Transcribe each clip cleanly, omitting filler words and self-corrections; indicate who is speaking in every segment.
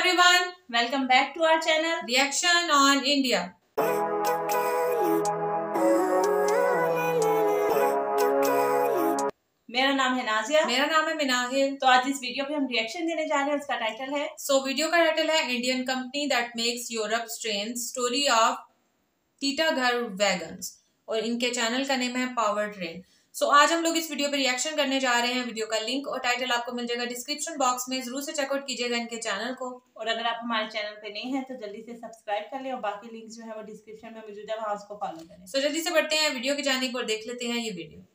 Speaker 1: everyone, welcome back to our channel Reaction on India. मेरा नाम है नाजिया।
Speaker 2: मेरा नाम है मिनाहिल।
Speaker 1: तो आज इस वीडियो पे हम रिएक्शन देने जा रहे हैं। इसका टाइटल है
Speaker 2: वीडियो का टाइटल है Indian company that makes Europe train story of Titagarh wagons और इनके चैनल का नेम है पावर ट्रेन। आज हम लोग इस वीडियो पे रिएक्शन करने जा रहे हैं। वीडियो का लिंक और टाइटल आपको मिल जाएगा डिस्क्रिप्शन बॉक्स में, जरूर से चेकआउट कीजिएगा इनके चैनल को।
Speaker 1: और अगर आप हमारे चैनल पे नहीं हैं तो जल्दी से सब्सक्राइब कर लें और बाकी लिंक जो है वो डिस्क्रिप्शन में मौजूद है, वहां उसको फॉलो करें।
Speaker 2: जल्दी से बढ़ते हैं वीडियो की जानिब और देख लेते हैं ये वीडियो।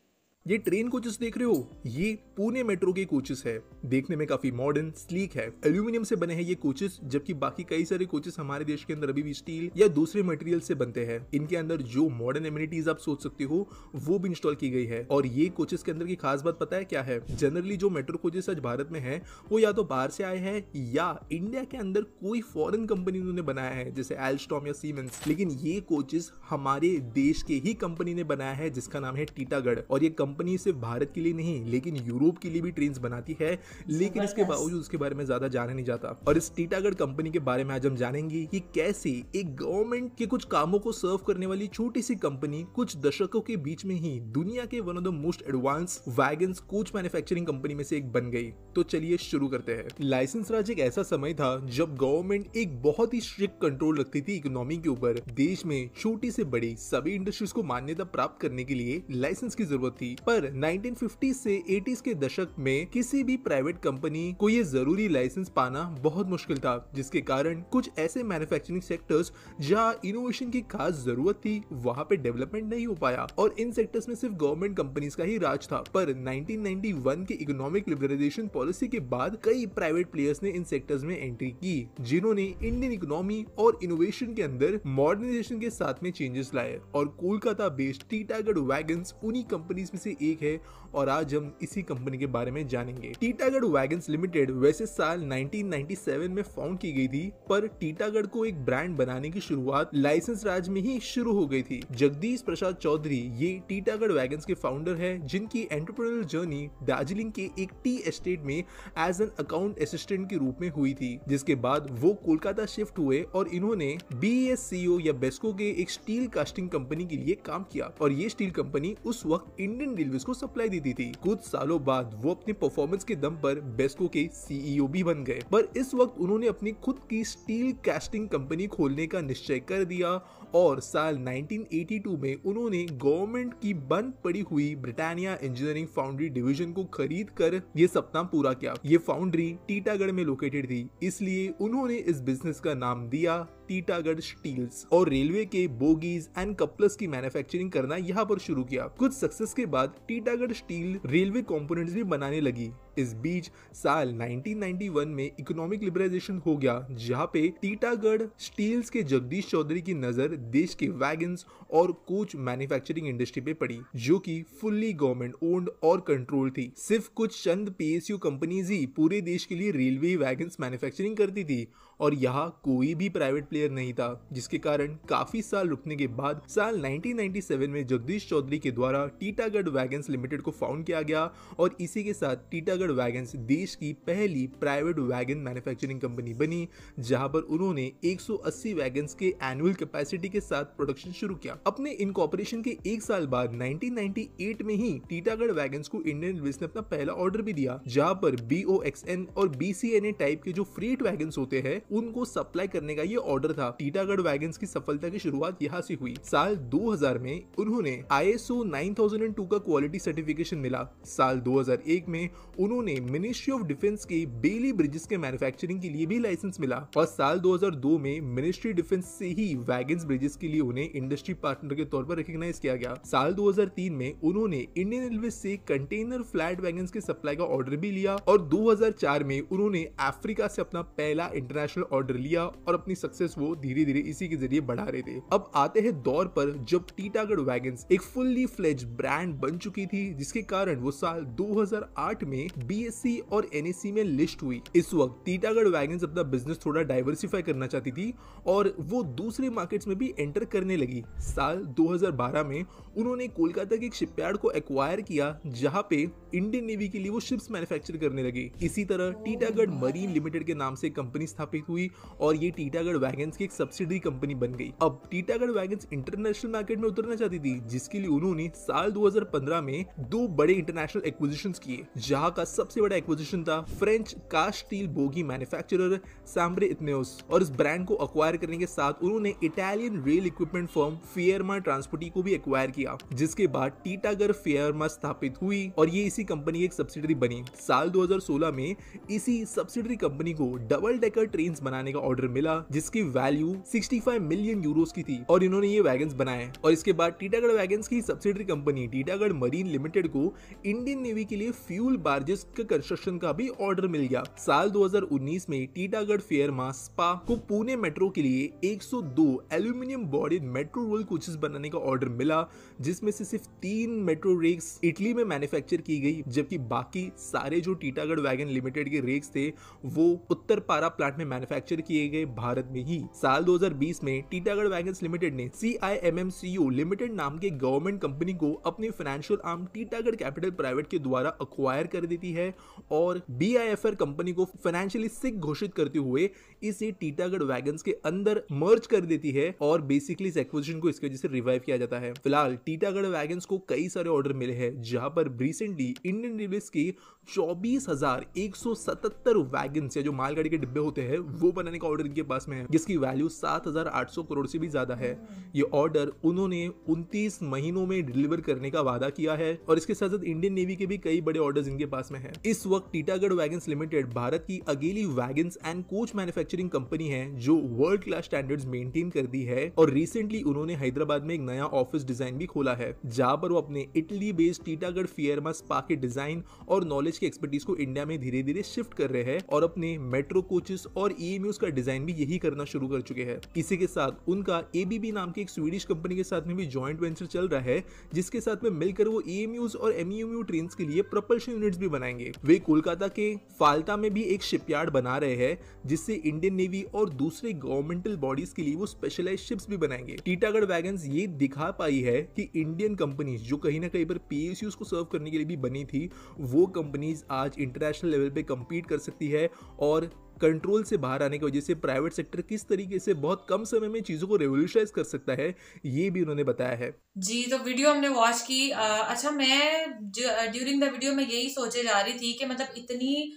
Speaker 3: ये ट्रेन कोचेस देख रहे हो, ये पुणे मेट्रो के कोचेस है। देखने में काफी मॉडर्न स्लीक है। एल्यूमिनियम से बने हैं ये कोचेस, जबकि बाकी कई सारे कोचेस हमारे देश के अंदर अभी भी स्टील या दूसरे मटेरियल से बनते हैं। इनके अंदर जो मॉडर्न एमिनिटीज आप सोच सकते हो वो भी इंस्टॉल की गई है। और ये कोचेस के अंदर की खास बात पता है क्या है? जनरली जो मेट्रो कोचेस आज भारत में है वो या तो बाहर से आए हैं या इंडिया के अंदर कोई फॉरेन कंपनी उन्होंने बनाया है, जैसे एल्स्टॉम या सीमेंस। लेकिन ये कोचेस हमारे देश के ही कंपनी ने बनाया है, जिसका नाम है टीटागढ़। और ये कंपनी सिर्फ भारत के लिए नहीं लेकिन यूरोप के लिए भी ट्रेन्स बनाती है, लेकिन इसके बावजूद उसके बारे में ज्यादा जाना नहीं जाता। और इस टीटागढ़ कंपनी के बारे में आज हम जानेंगे कि कैसे एक गवर्नमेंट के कुछ कामों को सर्व करने वाली छोटी सी कंपनी कुछ दशकों के बीच में ही दुनिया के one of the most advance wagons coach manufacturing company में से एक बन गई। तो चलिए शुरू करते हैं। लाइसेंस राज एक ऐसा समय था जब गवर्नमेंट एक बहुत ही स्ट्रिक्ट कंट्रोल रखती थी इकोनॉमी के ऊपर। देश में छोटी से बड़ी सभी इंडस्ट्रीज को मान्यता प्राप्त करने के लिए लाइसेंस की जरूरत थी। पर 1950 से 80s के दशक में किसी भी प्राइवेट कंपनी को ये जरूरी लाइसेंस पाना बहुत मुश्किल था, जिसके कारण कुछ ऐसे मैन्युफैक्चरिंग सेक्टर्स जहां इनोवेशन की खास जरूरत थी वहां पे डेवलपमेंट नहीं हो पाया और इन सेक्टर्स में सिर्फ गवर्नमेंट कंपनीज का ही राज था। पर 1991 के इकोनॉमिक लिबरलाइजेशन पॉलिसी के बाद कई प्राइवेट प्लेयर्स ने इन सेक्टर्स में एंट्री की, जिन्होंने इंडियन इकोनॉमी और इनोवेशन के अंदर मॉडर्नाइजेशन के साथ में चेंजेस लाए। और कोलकाता बेस्ड टीटागढ़ वैगन्स उन्हीं कंपनीज में से एक है और आज हम इसी कंपनी के बारे में जानेंगे। टीटागढ़ वैगन्स लिमिटेड वैसे साल 1997 में फाउंड की गई थी, पर टीटागढ़ को एक ब्रांड बनाने की शुरुआत लाइसेंस राज में ही शुरू हो गई थी। जगदीश प्रसाद चौधरी ये टीटागढ़ वैगन्स के फाउंडर है, जिनकी एंटरप्रेन्योरल जर्नी दार्जिलिंग के एक टी एस्टेट में एज एन अकाउंट असिस्टेंट के रूप में हुई थी, जिसके बाद वो कोलकाता शिफ्ट हुए और इन्होंने BESCO या बेस्को के एक स्टील कास्टिंग कंपनी के लिए काम किया। और ये स्टील कंपनी उस वक्त इंडियन रेलवे को सप्लाई देती थी। कुछ सालों बाद वो अपने परफॉर्मेंस के दम पर बेस्को के CEO भी बन गए। पर इस वक्त उन्होंने अपनी खुद की स्टील कास्टिंग कंपनी खोलने का निश्चय कर दिया और साल 1982 में उन्होंने गवर्नमेंट की बंद पड़ी हुई ब्रिटानिया इंजीनियरिंग फाउंड्री डिवीजन को खरीद कर ये सपना पूरा किया। ये फाउंड्री टीटागढ़ में लोकेटेड थी, इसलिए उन्होंने इस बिजनेस का नाम दिया टीटागढ़ स्टील्स और रेलवे के बोगीज एंड कपलर्स की मैन्युफैक्चरिंग करना यहाँ पर शुरू किया। कुछ सक्सेस के बाद टीटागढ़ स्टील रेलवे कंपोनेंट्स भी बनाने लगी। इस बीच साल 1991 में इकोनॉमिक लिबरलाइजेशन हो गया, जहाँ पे टीटागढ़ स्टील्स के जगदीश चौधरी की नजर देश के वैगन्स और कोच मैन्युफैक्चरिंग इंडस्ट्री पे पड़ी, जो कि फुल्ली गवर्नमेंट ओन्ड और कंट्रोल थी। सिर्फ कुछ चंद PSU कंपनीज ही पूरे देश के लिए रेलवे वैगन्स मैन्युफैक्चरिंग करती थी और यहाँ कोई भी प्राइवेट प्लेयर नहीं था, जिसके कारण काफी साल रुकने के बाद साल 1997 में जगदीश चौधरी के द्वारा टीटागढ़ वैगन्स लिमिटेड को फाउंड किया गया और इसी के साथ टीटागढ़ वैगन्स देश की पहली प्राइवेट वैगन मैन्युफैक्चरिंग कंपनी बनी, जहां पर उन्होंने 180 वैगन्स के एनुअल कैपेसिटी के साथ प्रोडक्शन शुरू किया। अपने इनकॉर्पोरेशन के एक साल बाद 1998 में ही टीटागढ़ वैगन्स को इंडियन रेलवे ने अपना पहला ऑर्डर भी दिया, जहां पर BOXN और BCNA टाइप के जो फ्रेट वैगन्स होते हैं उनको सप्लाई करने का ये ऑर्डर था। टीटागढ़ वैगन्स की सफलता की शुरुआत यहाँ से हुई। साल 2000 में उन्होंने ISO 9002 का क्वालिटी सर्टिफिकेशन मिला। साल 2001 में उन्होंने मिनिस्ट्री ऑफ डिफेंस के बेली ब्रिजेस के मैन्युफैक्चरिंग के लिए भी लाइसेंस मिला और साल 2002 में मिनिस्ट्री डिफेंस से ही वैगन्स ब्रिजेस के लिए उन्हें इंडस्ट्री पार्टनर के तौर पर रिकॉग्नाइज किया गया। साल 2003 में उन्होंने इंडियन रेलवे से कंटेनर फ्लैट वैगन्स के सप्लाई का ऑर्डर भी लिया और 2004 में उन्होंने अफ्रीका से अपना पहला इंटरनेशनल ऑर्डर लिया और अपनी सक्सेस वो धीरे धीरे इसी के जरिए बढ़ा रहे थे। अब आते हैं दौर पर जब टीटागढ़ वैगन्स एक फुल्ली फ्लेज ब्रांड बन चुकी थी, जिसके कारण वो साल 2008 में BSE और NSE में लिस्ट हुई। इस वक्त टीटागढ़ वैगन्स अपना बिजनेस थोड़ा डाइवर्सिफाई करना चाहती थी और वो दूसरे मार्केट्स में भी एंटर करने लगी। साल 2012 में उन्होंने कोलकाता के एक शिपयार्ड को एक्वायर किया जहां पे इंडियन नेवी के लिए वो शिप्स मैन्युफैक्चर करने लगे। इसी तरह टीटागढ़ मरीन लिमिटेड के नाम से कंपनी स्थापित हुई और ये टीटागढ़ वैगन्स की एक सब्सिडरी कंपनी बन गई। अब टीटागढ़ वैगन्स इंटरनेशनल मार्केट में उतरना चाहती थी, जिसके लिए उन्होंने साल 2015 में 2 बड़े इंटरनेशनल एक्विजिशंस किए, जहां का सबसे बड़ा एक्विजिशन था French cast steel bogie manufacturer Sambre इतनेओस। और इस ब्रांड को एक्वायर करने के साथ उन्होंने Italian rail equipment firm Firema Trasporti को भी एक्वायर किया, जिसके बाद टीटागढ़ फिएरमा स्थापित हुई और ये इसी कंपनी की एक सब्सिडरी बनी। साल 2016 में इसी सब्सिडरी कंपनी को डबल डेकर ट्रेन्स बनाने का ऑर्डर मिला, जिसकी वैल्यू 65 मिलियन यूरोस की थी और इन्होंने ये वैगन्स बनाए। और इसके बाद टीटागढ़ वैगन्स की subsidiary company Titagarh marine limited को इंडियन नेवी के लिए फ्यूल बार्जेस के कंस्ट्रक्शन का भी ऑर्डर मिल गया। साल 2019 में टीटागढ़ फिएरमा स्पा को पुणे मेट्रो के लिए 102 aluminium body metro roll coaches बनाने का ऑर्डर मिला, जिसमें से सिर्फ 3 मेट्रो रेक्स इटली में मैन्युफैक्चर की गई, जबकि बाकी सारे जो टीटागढ़ वैगन लिमिटेड के रेक्स थे वो उत्तर पारा प्लांट में मैन्युफैक्चर किए गए भारत में ही। साल 2020 में टीटागढ़ वैगन्स लिमिटेड ने CIMMCO लिमिटेड नाम के गवर्नमेंट कंपनी को अपने financial arm Titagarh capital private के द्वारा अक्वायर कर देती है और BIFR कंपनी को फाइनेंशियली सिक घोषित करते हुए इसे टीटागढ़ वैगन्स के अंदर मर्ज कर देती है और बेसिकली इस एक्विजिशन को इसकी वजह से रिवाइव किया जाता है। फिलहाल टीटागढ़ वैगन्स को कई सारे ऑर्डर मिले हैं, जहां पर रिसेंटली इंडियन रेलवेज के 24,177 वैगन्स या जो मालगाड़ी के डिब्बे होते हैं वो बनाने का ऑर्डर इनके पास में है, जिसकी वैल्यू 7,800 करोड़ से भी ज्यादा है। ये ऑर्डर उन्होंने 29 महीनों में डिलीवर करने का वादा किया है और इसके साथ साथ इंडियन नेवी के भी कई बड़े ऑर्डर्स इनके पास में है। इस वक्त टीटागढ़ वैगन्स लिमिटेड भारत की अकेली wagons and coach manufacturing company है जो वर्ल्ड क्लास स्टैंडर्ड्स मेंटेन करती है और रिसेंटली उन्होंने हैदराबाद में एक नया ऑफिस डिजाइन भी खोला है, जहां पर वो अपने इटली बेस्ड टीटागढ़ फिएरमा स्पा के डिजाइन और नॉलेज की एक्सपर्टीज को इंडिया में धीरे धीरे शिफ्ट कर रहे हैं और अपने मेट्रो कोचेस और EMUs का डिजाइन भी यही करना शुरू कर चुके हैं। इसी के साथ उनका ABB नाम की एक स्वीडिश कंपनी के साथ में भी जॉइंट वेंचर चल रहा है, जिसके साथ में मिलकर वो EMUs और MEMU ट्रेन्स के लिए प्रोपल्शन यूनिट्स भी बनाएंगे। वे कोलकाता के फाल्टा में भी एक शिपयार्ड बना रहे हैं, जिससे इंडियन नेवी और दूसरे गवर्नमेंटल बॉडीज के लिए वो स्पेशलाइज्ड शिप्स भी बनाएंगे। टीटागढ़ वैगन्स ये दिखा पाई है कि इंडियन कंपनीज जो कहीं ना कहीं पर PSUs को सर्व करने के लिए भी बनी थी, वो कंपनीज आज इंटरनेशनल लेवल पे compete कर सकती है और कंट्रोल से बाहर आने की वजह से प्राइवेट सेक्टर किस तरीके से बहुत कम समय में चीजों को रेवोल्यूशनाइज कर सकता है, ये भी उन्होंने बताया है।
Speaker 2: जी, तो वीडियो हमने वॉच की। अच्छा, मैं ड्यूरिंग द वीडियो में यही सोचे जा रही थी कि मतलब इतनी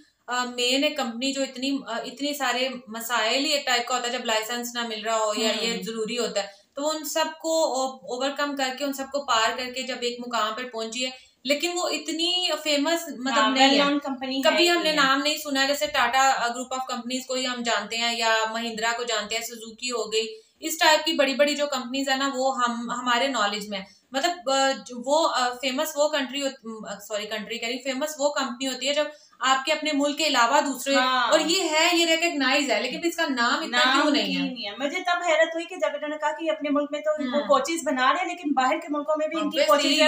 Speaker 2: मेन एक कंपनी जो इतनी सारे मसाइल ही एक टाइप का होता है जब लाइसेंस ना मिल रहा हो या ये जरूरी होता है, तो उन सबको ओवरकम करके उन सबको पार करके जब एक मुकाम पर पहुंची है, लेकिन वो इतनी फेमस मतलब नहीं है, कंपनी कभी हमने नाम नहीं सुना। जैसे टाटा ग्रुप ऑफ कंपनीज को ही हम जानते हैं या महिंद्रा को जानते हैं, सुजुकी हो गई, इस टाइप की बड़ी बड़ी जो कंपनीज है ना वो हमारे नॉलेज में मतलब वो फेमस वो फेमस वो कंपनी होती है जब आपके अपने मुल्क के अलावा दूसरे और ये रिकॉग्नाइज है, लेकिन इसका नाम इतना क्यों नहीं है?
Speaker 1: मुझे तब हैरत हुई कि जब इन्होंने कहा कि अपने मुल्क में तो वो कोचेस बना रहे हैं, लेकिन बाहर के मुल्कों में भी इनकी कोचेस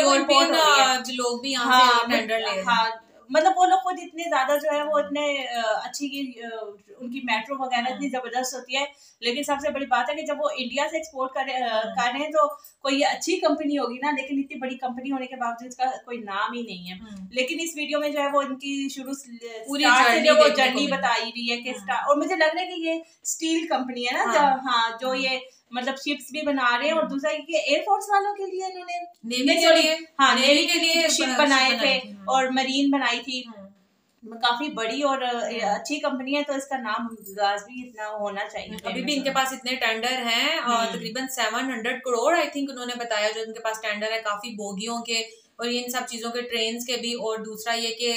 Speaker 2: लोग भी यहाँ से टेंडर ले रहे हैं।
Speaker 1: मतलब वो लोग खुद इतने ज्यादा जो है वो इतने अच्छी उनकी मेट्रो वगैरह इतनी जबरदस्त होती है, लेकिन सबसे बड़ी बात है कि जब वो इंडिया से एक्सपोर्ट कर रहे हैं तो कोई अच्छी कंपनी होगी ना, लेकिन इतनी बड़ी कंपनी होने के बावजूद इसका कोई नाम ही नहीं है। लेकिन इस वीडियो में जो है वो इनकी शुरू पूरी जर्नी बताई हुई है कि और मुझे लग रहा है कि ये स्टील कंपनी है ना, जो ये मतलब शिप्स भी बना रहे हैं और दूसरा ये एयरफोर्स वालों के लिए इन्होंने नेवी के लिए शिप बनाए थे और मरीन बनाई थी। काफी बड़ी और अच्छी कंपनी है, तो इसका नाम भी इतना होना चाहिए।
Speaker 2: अभी भी इनके पास इतने टेंडर हैं और तकरीबन 700 करोड़ आई थिंक उन्होंने बताया जो इनके पास टेंडर है, काफी बोगियों के और इन सब चीजों के, ट्रेन के भी, और दूसरा ये कि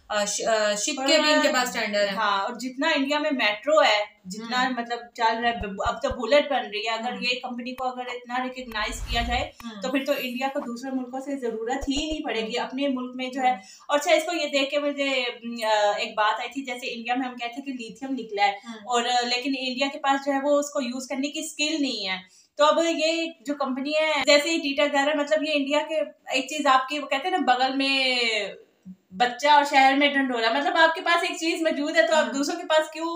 Speaker 2: शिप के भी इनके पास टेंडर है।
Speaker 1: और जितना इंडिया में मेट्रो है, जितना मतलब चल रहा है, अब तो बुलेट बन रही है, अगर ये कंपनी को अगर इतना रिकॉग्नाइज किया जाए तो फिर तो इंडिया को दूसरे मुल्कों से जरूरत ही नहीं पड़ेगी, अपने मुल्क में जो है। और अच्छा, इसको ये देख के मुझे एक बात आई थी, जैसे इंडिया में हम कहते हैं कि लिथियम निकला है और लेकिन इंडिया के पास जो है वो उसको यूज करने की स्किल नहीं है। तो अब ये जो कंपनी है जैसे ही टीटागढ़, मतलब ये इंडिया के एक चीज आपकी वो कहते हैं ना बगल में बच्चा और शहर में ढंढोरा, मतलब आपके पास एक चीज मौजूद है तो आप दूसरों के पास क्यों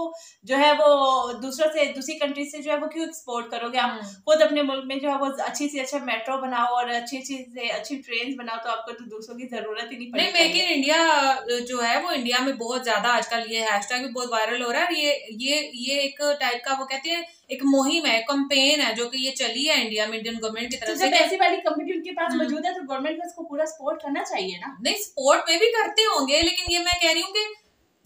Speaker 1: जो है वो दूसरी कंट्री से जो है वो क्यों एक्सपोर्ट करोगे। आप खुद अपने मुल्क में जो है वो अच्छी से अच्छा मेट्रो बनाओ और अच्छी ट्रेन बनाओ, तो आपको तो दूसरों की जरूरत ही नहीं पड़ेगी।
Speaker 2: मेक इन इंडिया जो है वो इंडिया में बहुत ज्यादा आजकल ये हैशटैग भी बहुत वायरल हो रहा है, और ये एक टाइप का वो कहते हैं एक मुहिम है, कैंपेन है जो कि ये चली है इंडिया में इंडियन गवर्नमेंट की तरफ से।
Speaker 1: जब ऐसी वाली कंपनी उनके पास मौजूद है तो गवर्नमेंट को इसको पूरा सपोर्ट करना चाहिए ना।
Speaker 2: नहीं, सपोर्ट में भी करते होंगे, लेकिन ये मैं कह रही हूँ कि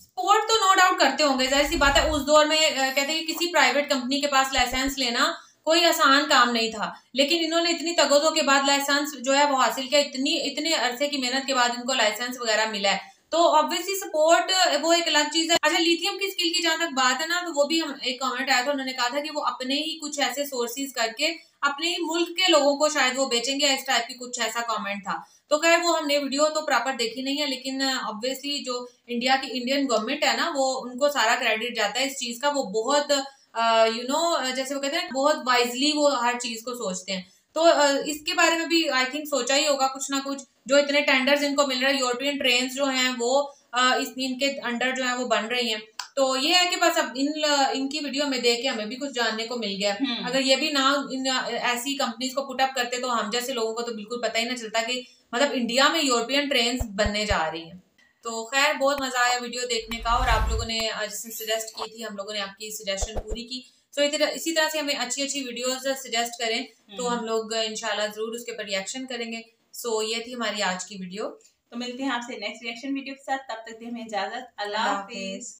Speaker 2: सपोर्ट तो नो डाउट करते होंगे, जाहिर सी बात है। उस दौर में कहते हैं कि किसी प्राइवेट कंपनी के पास लाइसेंस लेना कोई आसान काम नहीं था, लेकिन इन्होंने इतनी तगदों के बाद लाइसेंस जो है वो हासिल किया, इतने अरसे की मेहनत के बाद इनको लाइसेंस वगैरह मिला है, तो ऑब्वियसली सपोर्ट वो एक अलग चीज है। अच्छा, लिथियम की स्किल की जहां तक बात है ना, तो वो भी हम एक कमेंट आया था, उन्होंने कहा था कि वो अपने ही कुछ ऐसे सोर्सेज करके अपने ही मुल्क के लोगों को शायद वो बेचेंगे, इस टाइप की कुछ ऐसा कमेंट था। तो खैर वो हमने वीडियो तो प्रॉपर देखी नहीं है, लेकिन ऑब्वियसली जो इंडियन गवर्नमेंट है ना, वो उनको सारा क्रेडिट जाता है इस चीज का। वो बहुत जैसे वो कहते हैं बहुत वाइजली वो हर चीज को सोचते हैं। तो इसके बारे में भी आई थिंक सोचा ही होगा कुछ ना कुछ, जो इतने टेंडर्स इनको मिल रहे हैं, यूरोपियन ट्रेन जो हैं वो इनके अंडर जो है वो बन रही हैं। तो ये है कि बस अब इनकी वीडियो में देख के हमें भी कुछ जानने को मिल गया। अगर ये भी ना ऐसी कंपनीज को पुटअप करते तो हम जैसे लोगों को तो बिल्कुल पता ही ना चलता कि मतलब इंडिया में यूरोपियन ट्रेन बनने जा रही हैं। तो खैर बहुत मजा आया वीडियो देखने का, और आप लोगों ने जिसने सजेस्ट की थी, हम लोगों ने आपकी सजेशन पूरी की। तो इसी तरह से हमें अच्छी वीडियोस सजेस्ट करें तो हम लोग इंशाल्लाह जरूर उसके ऊपर रिएक्शन करेंगे। सो ये थी हमारी आज की वीडियो।
Speaker 1: तो मिलते हैं आपसे नेक्स्ट रिएक्शन वीडियो के साथ, तब तक दी हमें इजाजत। अल्लाह हाफिज।